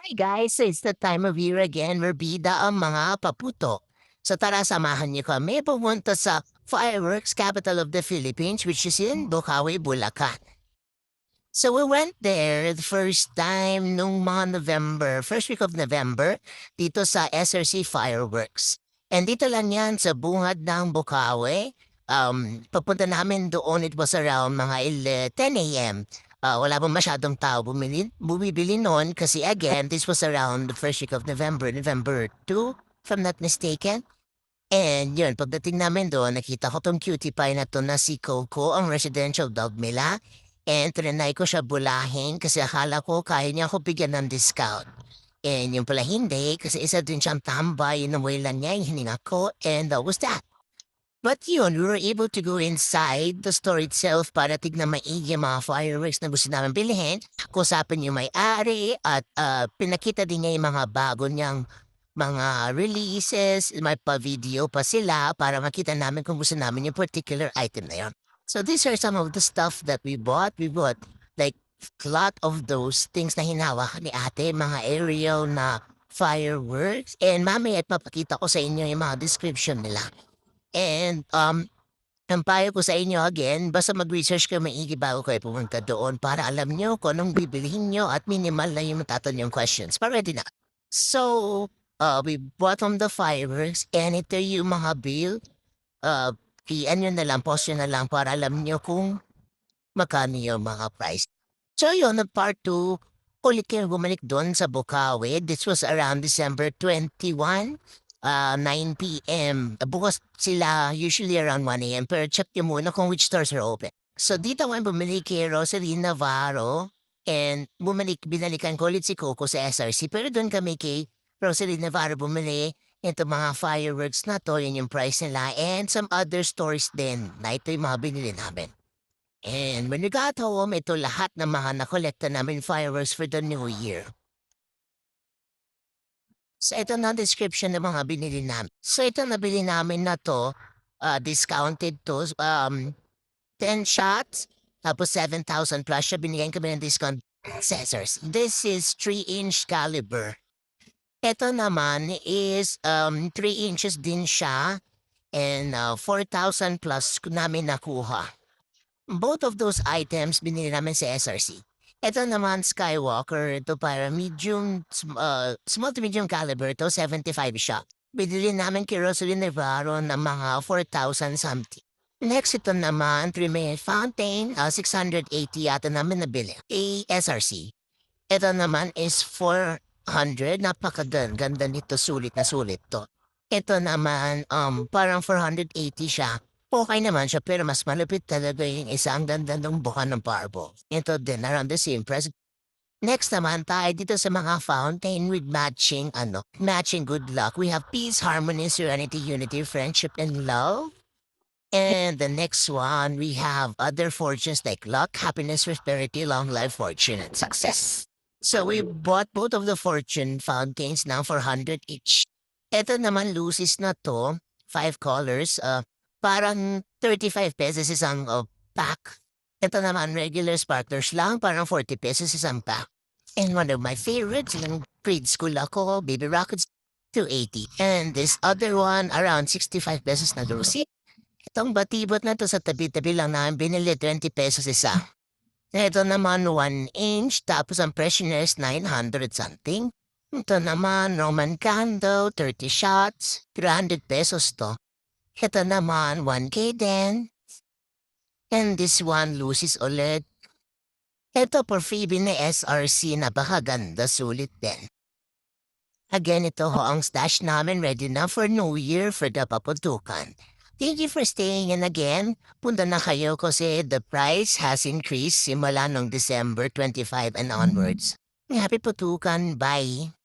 Hi guys, so it's the time of year again where bida ang mga paputok. So tara samahan niyo kami pumunta sa fireworks capital of the Philippines which is in Bocaue, Bulacan. So we went there the first time nung mga November, first week of November, dito sa SRC Fireworks. And dito lang yan sa bungad ng Bocaue. Papunta namin doon, it was around mga 10 a.m. Wala pa masyadong tao bumibili noon kasi again, this was around the first week of November, November 2, if I'm not mistaken. And yun, pagdating namin doon, nakita ko tong cutie pie na to na si Coco, ang residential dog nila. And trinay ko siya bulahin kasi akala ko kaya niya ako bigyan ng discount. And yung pala hindi kasi isa din siyang tambay, inamulan niya yung hininga ko and that was that. But yun, we were able to go inside the store itself para tignan maigi yung mga fireworks na gusto namin bilhin. Kusapin yung may-ari at pinakita din niya yung mga bago niyang mga releases, may pa-video pa sila para makita namin kung gusto namin yung particular item na yun. So these are some of the stuff that we bought. We bought like a lot of those things na hinawak ni ate, mga aerial na fireworks. And mamaya at papakita ko sa inyo yung mga description nila. And ang payo ko sa inyo again, basta mag-research kayo maigi bago kayo pumunta doon para alam nyo kung anong bibilihin nyo at minimal na yung matatanong questions. Para ready na. So, we bought on the fireworks and ito yung mga bill. I-ano na lang, post nyo na lang para alam nyo kung magkano yung mga price. So yun, part 2, ulit kayo bumalik doon sa Bocaue. This was around December 21, 9 p.m. Bukas sila usually around 1 a.m. Pero check nyo muna kung which stores are open. So dito ako bumili kay Rosalie Navarro and binalikan ko ulit si Coco sa SRC. Pero doon kami kay Rosalie Navarro bumili. Ito mga fireworks na to, yun yung price nila, and some other stores din na ito yung mga binili namin. And when we got home, ito lahat ng mga nakolekta namin fireworks for the new year. So ito na description ng mga binili namin. So ito nabili namin na to, discounted to, 10 shots, tapos 7,000 plus siya, binigyan kami ng discount scissors. This is 3-inch caliber. Ito naman is 3 inches din siya and 4,000 plus namin nakuha. Both of those items binili namin sa SRC. Ito naman Skywalker, ito para small to medium caliber, ito 75 siya. Binili namin kay Rosalie Navarro ng mga 4,000 something. Next ito naman, Tremere Fountain, 680 yata namin nabili. SRC. Ito naman is 400, napakaganda nito, sulit na sulit to. Ito naman, parang 480 siya. Okay naman siya, pero mas malupit talaga yung isa, ang ganda ng buka ng Powerball. Ito din, around the same price. Next naman tayo dito sa mga fountain with matching good luck. We have peace, harmony, serenity, unity, friendship, and love. And the next one, we have other fortunes like luck, happiness, prosperity, long life, fortune, and success. So we bought both of the fortune fountains now for 100 each. Ito naman Lucy's na to, 5 colors, parang 35 pesos isang pack. Ito naman regular sparklers lang, parang 40 pesos isang pack. And one of my favorites, yung grade school ako, Baby Rockets, 280. And this other one, around 65 pesos na Lucy. Itong batibot na to sa tabi-tabi lang namin, binili 20 pesos isa. Ito naman 1 inch, tapos ang presyo niya is 900 something. Ito naman Roman candle, 30 shots, 300 pesos to. Ito naman 1K din. And this one Lucy's ulit. Ito for freebie na SRC, napakaganda, sulit din. Again, ito ho ang stash namin, ready na for New Year for the paputukan. Thank you for staying in again. Punta na kayo kasi the price has increased simula noong December 25 and onwards. Happy putukan. Bye!